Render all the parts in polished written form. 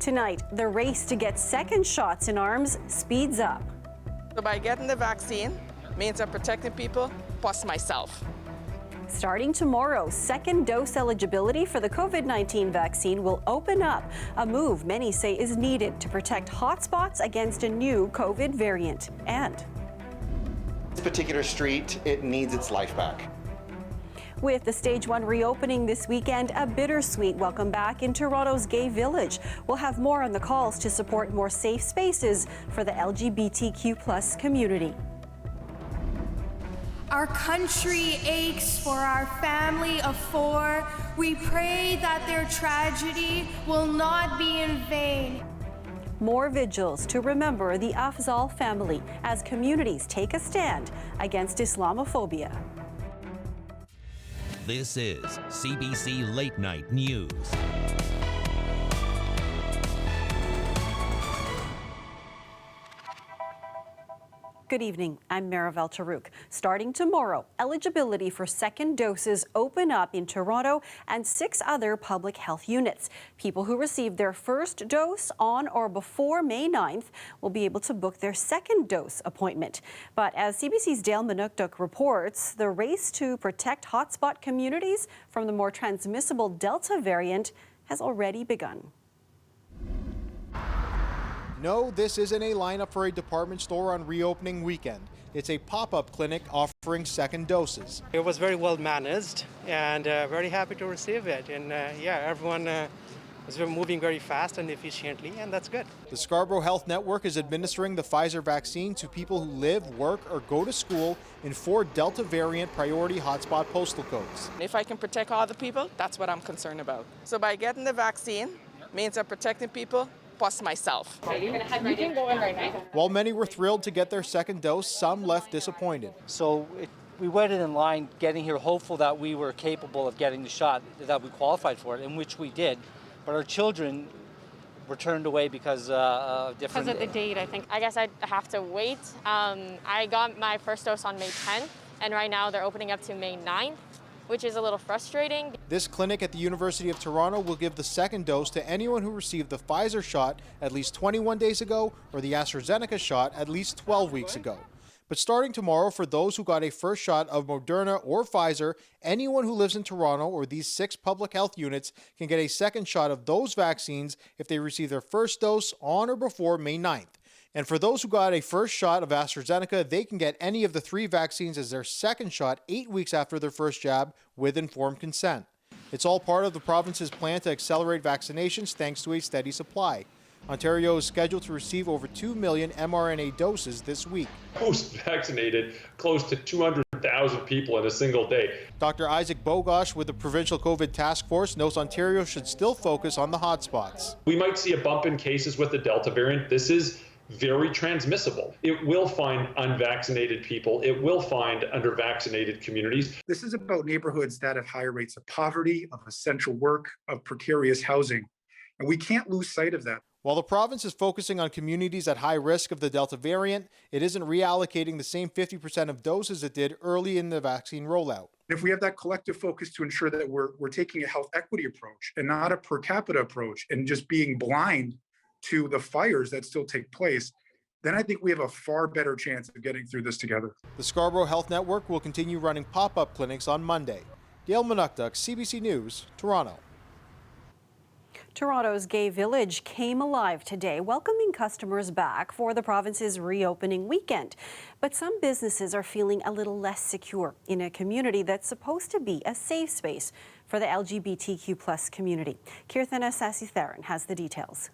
Tonight, the race to get second shots in arms speeds up. So by getting the vaccine means I'm protecting people, plus myself. Starting tomorrow, second dose eligibility for the COVID-19 vaccine will open up, a move many say is needed to protect hotspots against a new COVID variant. And this particular street, it needs its life back. with the Stage 1 reopening this weekend, a bittersweet welcome back in Toronto's Gay Village. We'll have more on the calls to support more safe spaces for the LGBTQ+ community. Our country aches for our family of four. We pray that their tragedy will not be in vain. More vigils to remember the Afzal family as communities take a stand against Islamophobia. This is CBC Late Night News. Good evening, I'm Marivel Tarouk. Starting tomorrow, eligibility for second doses open up in Toronto and 6 other public health units. People who received their first dose on or before May 9th will be able to book their second dose appointment. But as CBC's Dale Manukduk reports, the race to protect hotspot communities from the more transmissible Delta variant has already begun. No, this isn't a lineup for a department store on reopening weekend. It's a pop-up clinic offering second doses. It was very well managed and very happy to receive it. And everyone was moving very fast and efficiently, and that's good. The Scarborough Health Network is administering the Pfizer vaccine to people who live, work, or go to school in 4 Delta variant priority hotspot postal codes. If I can protect all the people, that's what I'm concerned about. So by getting the vaccine means I'm protecting people, plus myself. You can go in right now. While many were thrilled to get their second dose, some left disappointed. So we waited in line getting here hopeful that we were capable of getting the shot, that we qualified for it, in which we did. But our children were turned away because of different... Because of the date, I think. I guess I'd have to wait. I got my first dose on May 10th, and right now they're opening up to May 9th. Which is a little frustrating. This clinic at the University of Toronto will give the second dose to anyone who received the Pfizer shot at least 21 days ago or the AstraZeneca shot at least 12 weeks ago. But starting tomorrow, for those who got a first shot of Moderna or Pfizer, anyone who lives in Toronto or these 6 public health units can get a second shot of those vaccines if they receive their first dose on or before May 9th. And for those who got a first shot of AstraZeneca, they can get any of the 3 vaccines as their second shot 8 weeks after their first jab with informed consent. It's all part of the province's plan to accelerate vaccinations thanks to a steady supply. Ontario is scheduled to receive over 2 million mRNA doses this week. Post-vaccinated close to 200,000 people in a single day. Dr. Isaac Bogosh with the Provincial COVID Task Force knows Ontario should still focus on the hotspots. We might see a bump in cases with the Delta variant. This is very transmissible. It will find unvaccinated people. It will find under-vaccinated communities. This is about neighborhoods that have higher rates of poverty, of essential work, of precarious housing. And we can't lose sight of that. While the province is focusing on communities at high risk of the Delta variant, it isn't reallocating the same 50% of doses it did early in the vaccine rollout. If we have that collective focus to ensure that we're taking a health equity approach and not a per capita approach and just being blind to the fires that still take place, then I think we have a far better chance of getting through this together. The Scarborough Health Network will continue running pop-up clinics on Monday. Dale Manukduk, CBC News, Toronto. Toronto's Gay Village came alive today, welcoming customers back for the province's reopening weekend. But some businesses are feeling a little less secure in a community that's supposed to be a safe space for the LGBTQ+ community. Kirthana Sasitharan has the details.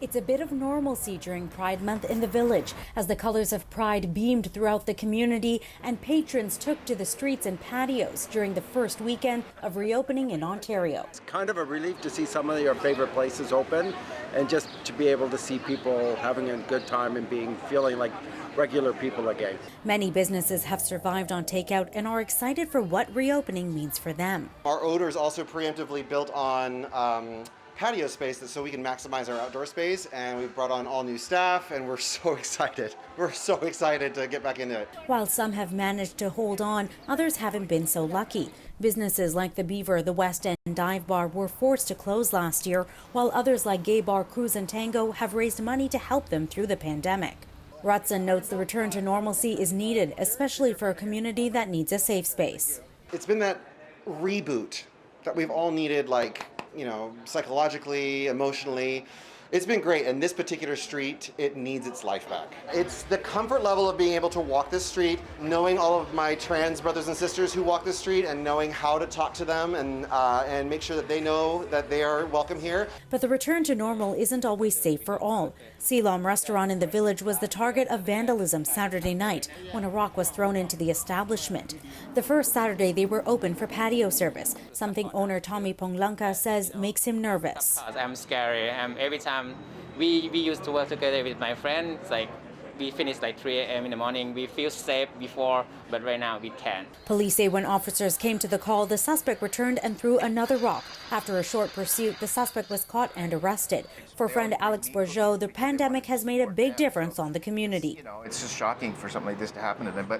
It's a bit of normalcy during Pride Month in the village as the colors of Pride beamed throughout the community and patrons took to the streets and patios during the first weekend of reopening in Ontario. It's kind of a relief to see some of your favorite places open and just to be able to see people having a good time and feeling like regular people again. Many businesses have survived on takeout and are excited for what reopening means for them. Our odor is also preemptively built on patio space so we can maximize our outdoor space, and we've brought on all new staff and we're so excited. We're so excited to get back into it. While some have managed to hold on, others haven't been so lucky. Businesses like the Beaver, the West End Dive Bar were forced to close last year, while others like Gay Bar, Cruise and Tango have raised money to help them through the pandemic. Rutson notes the return to normalcy is needed, especially for a community that needs a safe space. It's been that reboot that we've all needed, like, psychologically, emotionally. It's been great, and this particular street, it needs its life back. It's the comfort level of being able to walk this street, knowing all of my trans brothers and sisters who walk this street, and knowing how to talk to them and make sure that they know that they are welcome here. But the return to normal isn't always safe for all. Selam restaurant in the village was the target of vandalism Saturday night when a rock was thrown into the establishment. The first Saturday they were open for patio service, something owner Tommy Ponglanka says makes him nervous. I'm scary. Every time we used to work together with my friends, like we finish like 3 a.m. in the morning. We feel safe before, but right now we can't. Police say when officers came to the call, the suspect returned and threw another rock. After a short pursuit, the suspect was caught and arrested. For friend Alex Bourgeot, the pandemic has made a big difference on the community. It's just shocking for something like this to happen to them, but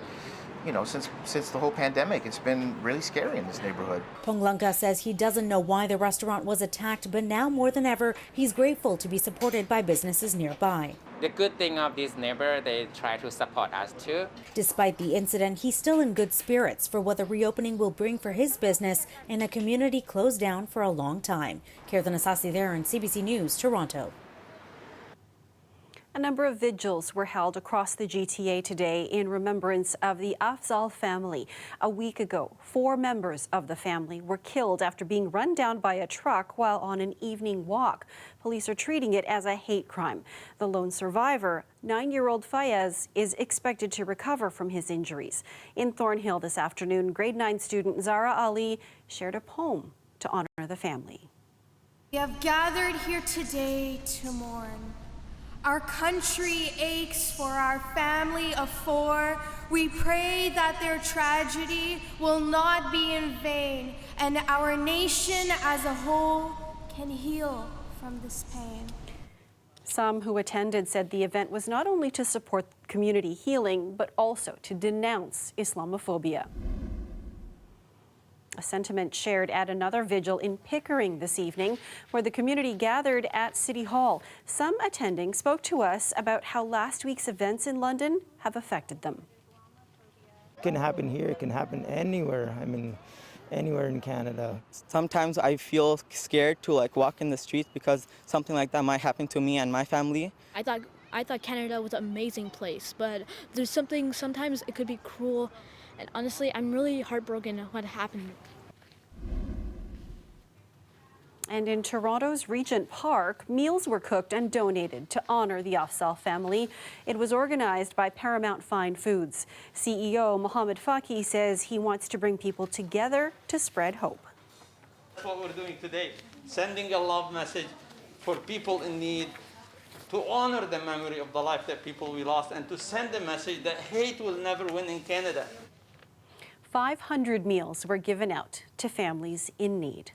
since the whole pandemic, it's been really scary in this neighborhood. Ponglanka says he doesn't know why the restaurant was attacked, but now more than ever, he's grateful to be supported by businesses nearby. The good thing of this neighbor, they try to support us too. Despite the incident, he's still in good spirits for what the reopening will bring for his business in a community closed down for a long time. Kirtan Asasi there in CBC News, Toronto. A number of vigils were held across the GTA today in remembrance of the Afzal family. A week ago, 4 members of the family were killed after being run down by a truck while on an evening walk. Police are treating it as a hate crime. The lone survivor, 9-year-old Fayez, is expected to recover from his injuries. In Thornhill this afternoon, grade 9 student Zara Ali shared a poem to honor the family. We have gathered here today to mourn. Our country aches for our family of 4. We pray that their tragedy will not be in vain, and our nation as a whole can heal from this pain. Some who attended said the event was not only to support community healing, but also to denounce Islamophobia. A sentiment shared at another vigil in Pickering this evening, where the community gathered at City Hall. Some attending spoke to us about how last week's events in London have affected them. It can happen here, it can happen anywhere. Anywhere in Canada. Sometimes I feel scared to walk in the streets because something like that might happen to me and my family. I thought Canada was an amazing place, but there's sometimes it could be cruel. And honestly, I'm really heartbroken at what happened. And in Toronto's Regent Park, meals were cooked and donated to honor the Afzal family. It was organized by Paramount Fine Foods. CEO Mohammed Faki says he wants to bring people together to spread hope. That's what we're doing today, sending a love message for people in need, to honor the memory of the life that people we lost, and to send a message that hate will never win in Canada. 500 meals were given out to families in need.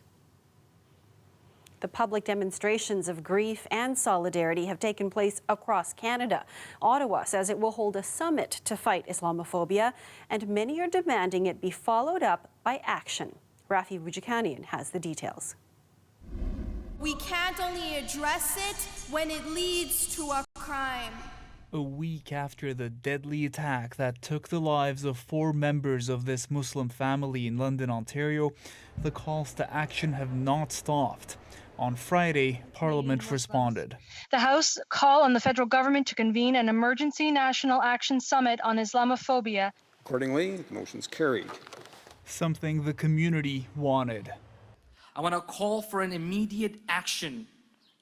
The public demonstrations of grief and solidarity have taken place across Canada. Ottawa says it will hold a summit to fight Islamophobia, and many are demanding it be followed up by action. Rafi Rujikanian has the details. We can't only address it when it leads to a crime. A week after the deadly attack that took the lives of 4 members of this Muslim family in London, Ontario, the calls to action have not stopped. On Friday, Parliament responded. The House call on the federal government to convene an emergency national action summit on Islamophobia. Accordingly, the motion's carried. Something the community wanted. I want to call for an immediate action,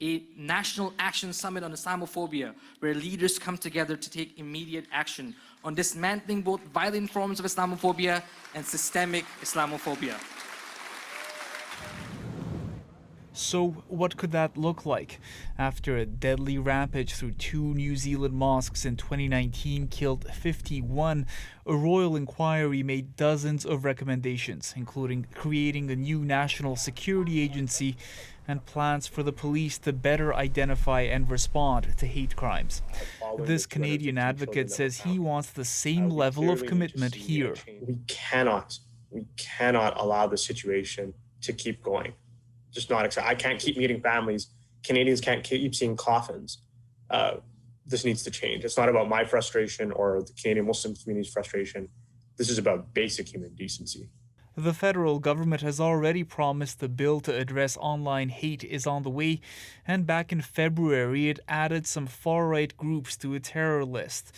a national action summit on Islamophobia, where leaders come together to take immediate action on dismantling both violent forms of Islamophobia and systemic Islamophobia. So what could that look like? After a deadly rampage through 2 New Zealand mosques in 2019 killed 51, a royal inquiry made dozens of recommendations, including creating a new national security agency and plans for the police to better identify and respond to hate crimes. This Canadian advocate says he wants the same level of commitment here. We cannot We cannot allow the situation to keep going. Just not accept. I can't keep meeting families. Canadians can't keep seeing coffins. This needs to change. It's not about my frustration or the Canadian Muslim community's frustration. This is about basic human decency. The federal government has already promised the bill to address online hate is on the way, and back in February it added some far-right groups to a terror list.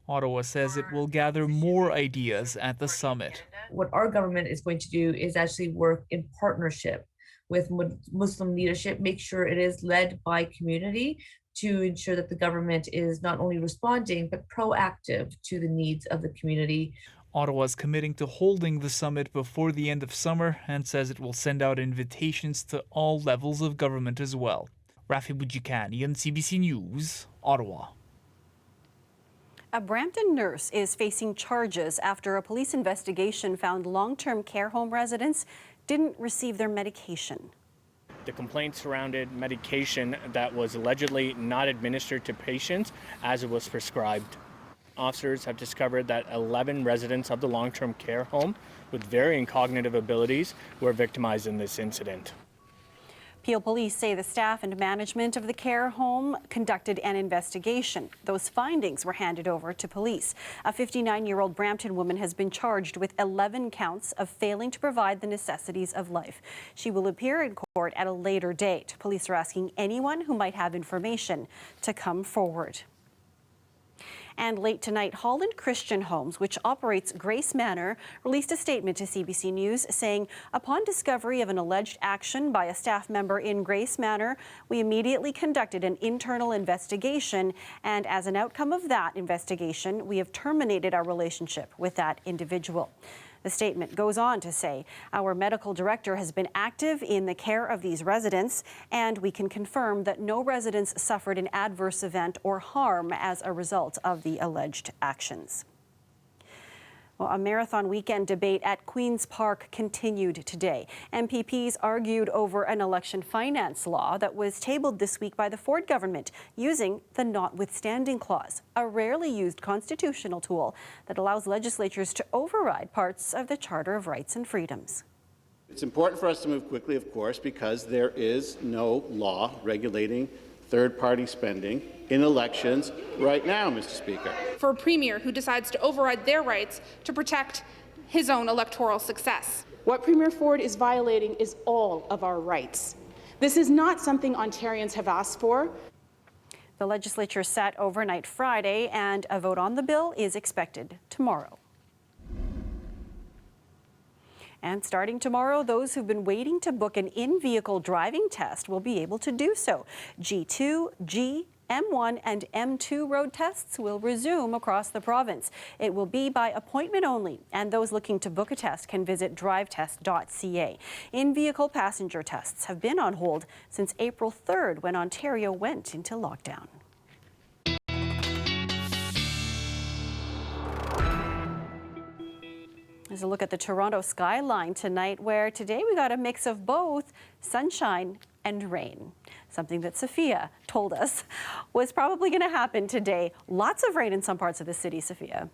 Ottawa says it will gather more ideas at the summit. What our government is going to do is actually work in partnership with Muslim leadership, make sure it is led by community to ensure that the government is not only responding, but proactive to the needs of the community. Ottawa is committing to holding the summit before the end of summer and says it will send out invitations to all levels of government as well. Rafi Boudjikani on CBC News, Ottawa. A Brampton nurse is facing charges after a police investigation found long-term care home residents didn't receive their medication. The complaint surrounded medication that was allegedly not administered to patients as it was prescribed. Officers have discovered that 11 residents of the long-term care home with varying cognitive abilities were victimized in this incident. Peel police say the staff and management of the care home conducted an investigation. Those findings were handed over to police. A 59-year-old Brampton woman has been charged with 11 counts of failing to provide the necessities of life. She will appear in court at a later date. Police are asking anyone who might have information to come forward. And late tonight, Holland Christian Homes, which operates Grace Manor, released a statement to CBC News saying, upon discovery of an alleged action by a staff member in Grace Manor, we immediately conducted an internal investigation, and as an outcome of that investigation, we have terminated our relationship with that individual. The statement goes on to say, our medical director has been active in the care of these residents, and we can confirm that no residents suffered an adverse event or harm as a result of the alleged actions. Well, a marathon weekend debate at Queen's Park continued today. MPPs argued over an election finance law that was tabled this week by the Ford government using the notwithstanding clause, a rarely used constitutional tool that allows legislatures to override parts of the Charter of Rights and Freedoms. It's important for us to move quickly, of course, because there is no law regulating third-party spending in elections right now, Mr. Speaker. For a premier who decides to override their rights to protect his own electoral success. What Premier Ford is violating is all of our rights. This is not something Ontarians have asked for. The legislature sat overnight Friday, and a vote on the bill is expected tomorrow. And starting tomorrow, those who've been waiting to book an in-vehicle driving test will be able to do so. G2, G, M1 and M2 road tests will resume across the province. It will be by appointment only, and those looking to book a test can visit drivetest.ca. In-vehicle passenger tests have been on hold since April 3rd when Ontario went into lockdown. There's a look at the Toronto skyline tonight, where today we got a mix of both sunshine and rain. Something that Sophia told us was probably going to happen today. Lots of rain in some parts of the city, Sophia.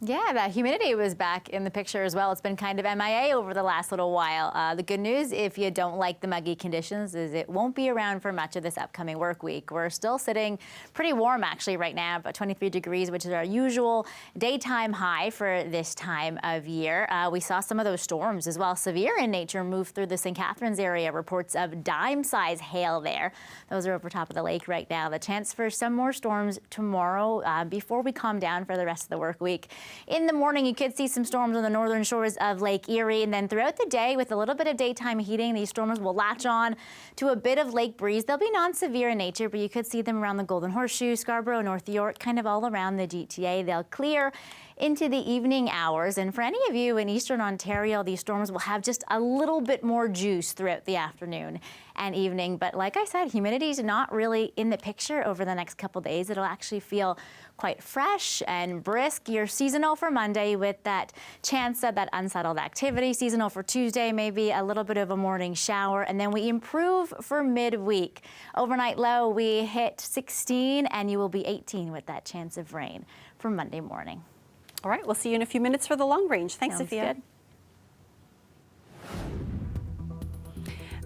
Yeah, that humidity was back in the picture as well. It's been kind of MIA over the last little while. The good news, if you don't like the muggy conditions, is it won't be around for much of this upcoming work week. We're still sitting pretty warm actually right now, about 23 degrees, which is our usual daytime high for this time of year. We saw some of those storms as well, severe in nature, move through the St. Catharines area. Reports of dime-size hail there. Those are over top of the lake right now. The chance for some more storms tomorrow before we calm down for the rest of the work week. In the morning, you could see some storms on the northern shores of Lake Erie, and then throughout the day, with a little bit of daytime heating, these storms will latch on to a bit of lake breeze. They'll be non-severe in nature, but you could see them around the Golden Horseshoe, Scarborough, North York, kind of all around the GTA. They'll clear into the evening hours, and for any of you in eastern Ontario, these storms will have just a little bit more juice throughout the afternoon and evening. But like I said, humidity is not really in the picture over the next couple days. It'll actually feel quite fresh and brisk. You're seasonal for Monday with that chance of that unsettled activity. Seasonal for Tuesday, maybe a little bit of a morning shower, and then we improve for midweek. Overnight low, we hit 16, and you will be 18 with that chance of rain for Monday morning. All right, we'll see you in a few minutes for the long range. Thanks, Sounds Sophia. good.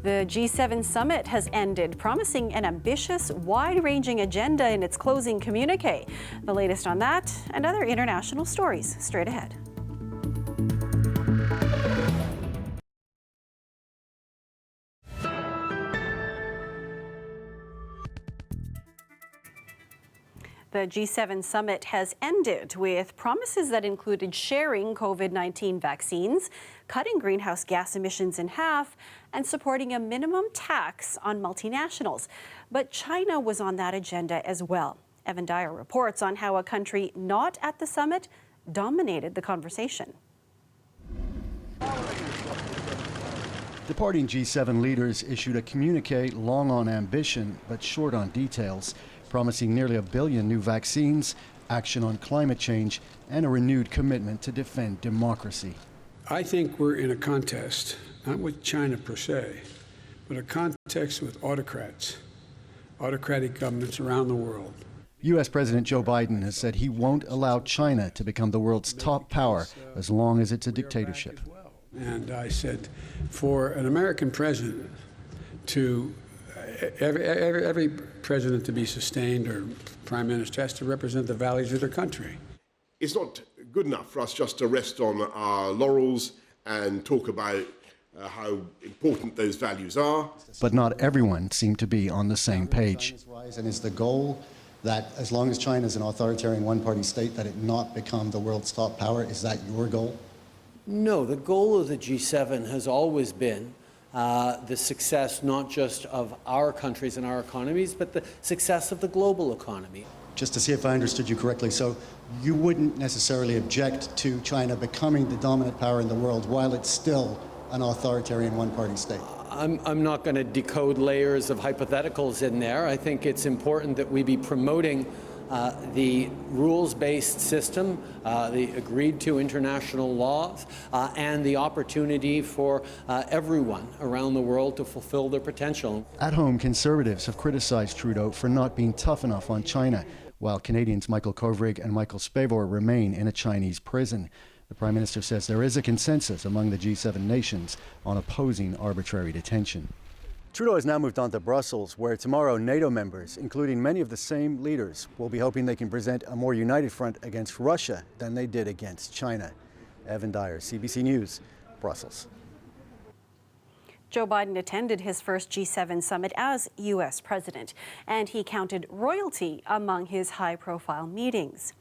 The G7 summit has ended, promising an ambitious, wide-ranging agenda in its closing communique. The latest on that and other international stories straight ahead. The G7 summit has ended with promises that included sharing COVID-19 vaccines, cutting greenhouse gas emissions in half, and supporting a minimum tax on multinationals. But China was on that agenda as well. Evan Dyer reports on how a country not at the summit dominated the conversation. Departing G7 leaders issued a communique long on ambition but short on details, promising nearly 1 billion new vaccines, action on climate change, and a renewed commitment to defend democracy. I think we're in a contest, not with China per se, but a contest with autocrats, autocratic governments around the world. U.S. President Joe Biden has said he won't allow China to become the world's top power as long as it's a dictatorship. And I said, for an American president to every president to be sustained, or prime minister, has to represent the values of their country. It's not good enough for us just to rest on our laurels and talk about how important those values are. But not everyone seemed to be on the same page. And is the goal that as long as China is an authoritarian one-party state, that it not become the world's top power? Is that your goal? No, the goal of the G7 has always been the success not just of our countries and our economies, but the success of the global economy. Just to see if I understood you correctly, so you wouldn't necessarily object to China becoming the dominant power in the world while it's still an authoritarian one-party state? I'm not going to decode layers of hypotheticals in there. I think it's important that we be promoting the rules-based system, the agreed-to international laws, and the opportunity for everyone around the world to fulfill their potential. At home, Conservatives have criticized Trudeau for not being tough enough on China, while Canadians Michael Kovrig and Michael Spavor remain in a Chinese prison. The Prime Minister says there is a consensus among the G7 nations on opposing arbitrary detention. Trudeau has now moved on to Brussels, where tomorrow NATO members, including many of the same leaders, will be hoping they can present a more united front against Russia than they did against China. Evan Dyer, CBC News, Brussels. Joe Biden attended his first G7 summit as U.S. president, and he counted royalty among his high-profile meetings.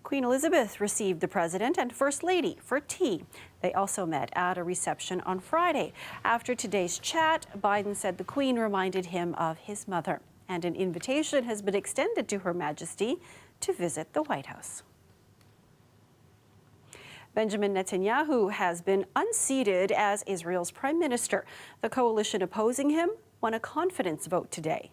Queen Elizabeth received the president and First Lady for tea. They also met at a reception on Friday. After today's chat, Biden said the Queen reminded him of his mother, and an invitation has been extended to Her Majesty to visit the White House. Benjamin Netanyahu has been unseated as Israel's prime minister. The coalition opposing him won a confidence vote today.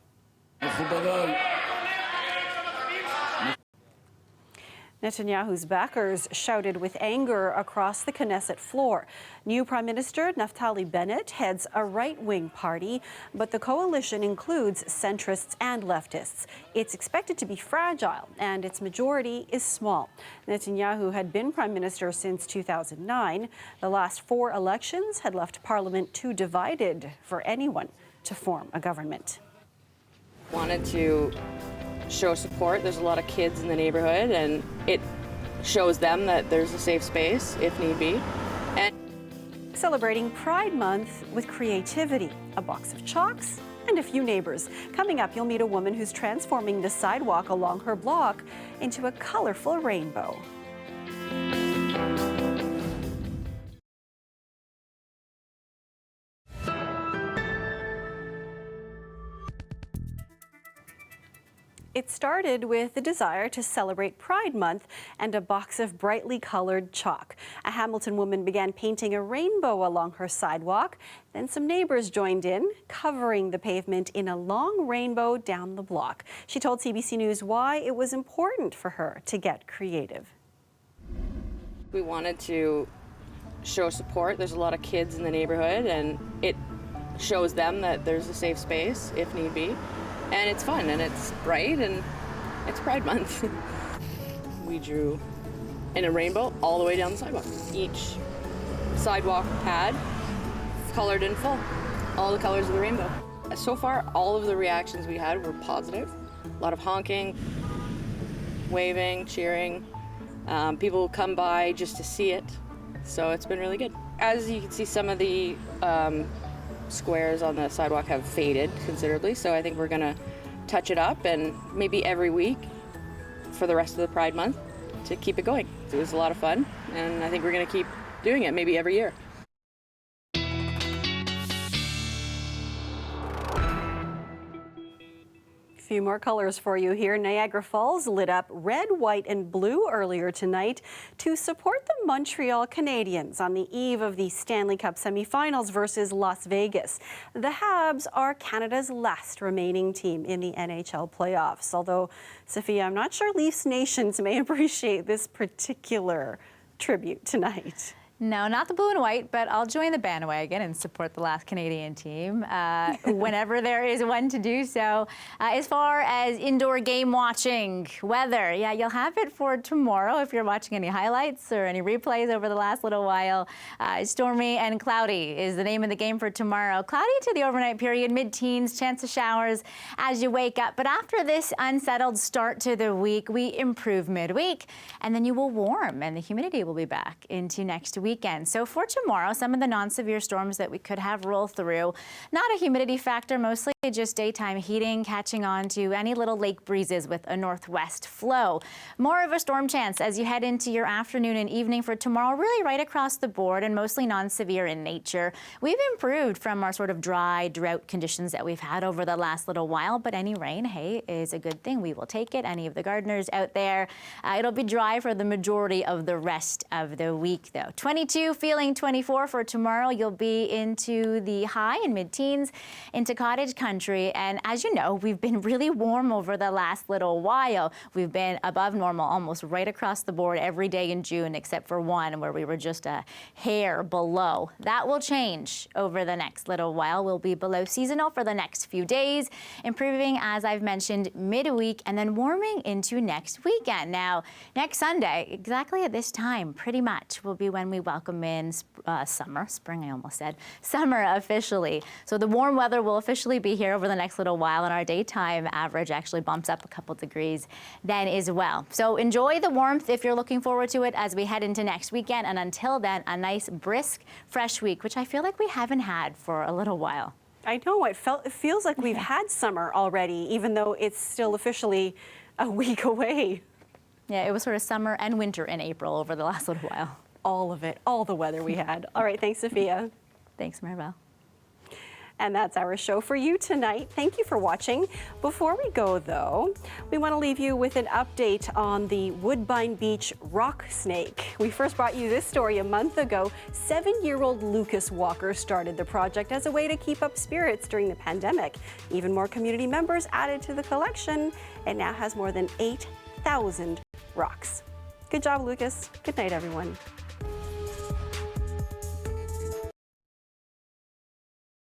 Netanyahu's backers shouted with anger across the Knesset floor. New Prime Minister Naftali Bennett heads a right-wing party, but the coalition includes centrists and leftists. It's expected to be fragile, and its majority is small. Netanyahu had been Prime Minister since 2009. The last 4 elections had left Parliament too divided for anyone to form a government. Wanted to show support. There's a lot of kids in the neighborhood, and it shows them that there's a safe space if need be. And celebrating Pride Month with creativity, a box of chalks and a few neighbors. Coming up, you'll meet a woman who's transforming the sidewalk along her block into a colorful rainbow. It started with the desire to celebrate Pride Month and a box of brightly colored chalk. A Hamilton woman began painting a rainbow along her sidewalk. Then some neighbors joined in, covering the pavement in a long rainbow down the block. She told CBC News why it was important for her to get creative. we wanted to show support. There's a lot of kids in the neighborhood, and it shows them that there's a safe space if need be. And it's fun, and it's bright, and it's Pride Month. We drew in a rainbow all the way down the sidewalk. Each sidewalk pad colored in full. all the colors of the rainbow. So far, all of the reactions we had were positive. A lot of honking, waving, cheering. People come by just to see it, so it's been really good. As you can see, some of the squares on the sidewalk have faded considerably, so I think we're gonna touch it up and maybe every week for the rest of the Pride Month to keep it going. It was a lot of fun, and I think we're gonna keep doing it maybe every year. A few more colors for you here. Niagara Falls lit up red, white, and blue earlier tonight to support the Montreal Canadiens on the eve of the Stanley Cup semifinals versus Las Vegas. The Habs are Canada's last remaining team in the NHL playoffs. Although, Sophia, I'm not sure Leafs nations may appreciate this particular tribute tonight. No, not the blue and white, but I'll join the bandwagon and support the last Canadian team whenever there is one to do so. As far as indoor game watching, weather, yeah, you'll have it for tomorrow if you're watching any highlights or any replays over the last little while. Stormy and cloudy is the name of the game for tomorrow. Cloudy to the overnight period, mid-teens, chance of showers as you wake up. But after this unsettled start to the week, we improve midweek, and then you will warm, and the humidity will be back into next weekend. So for tomorrow, some of the non-severe storms that we could have roll through, not a humidity factor, mostly just daytime heating, catching on to any little lake breezes with a northwest flow. More of a storm chance as you head into your afternoon and evening for tomorrow, really right across the board and mostly non-severe in nature. We've improved from our sort of dry drought conditions that we've had over the last little while, but any rain, hey, is a good thing. We will take it. Any of the gardeners out there, it'll be dry for the majority of the rest of the week though. 22, feeling 24 for tomorrow. You'll be into the high and mid-teens into cottage country. And as you know, we've been really warm over the last little while. We've been above normal almost right across the board every day in June, except for one where we were just a hair below. That will change over the next little while. We'll be below seasonal for the next few days, improving, as I've mentioned, midweek and then warming into next weekend. Now, next Sunday, exactly at this time, pretty much, will be when we welcome in spring, I almost said, summer officially. So the warm weather will officially be here over the next little while, and our daytime average actually bumps up a couple degrees then as well. So enjoy the warmth if you're looking forward to it as we head into next weekend, and until then, a nice, brisk, fresh week, which I feel like we haven't had for a little while. I know, it feels like we've had summer already, even though it's still officially a week away. Yeah, it was sort of summer and winter in April over the last little while. All of it, all the weather we had. All right, thanks, Sophia. Thanks, Maribel. And that's our show for you tonight. Thank you for watching. Before we go, though, we want to leave you with an update on the Woodbine Beach rock snake. We first brought you this story a month ago. 7-year-old Lucas Walker started the project as a way to keep up spirits during the pandemic. Even more community members added to the collection. It now has more than 8,000 rocks. Good job, Lucas. Good night, everyone.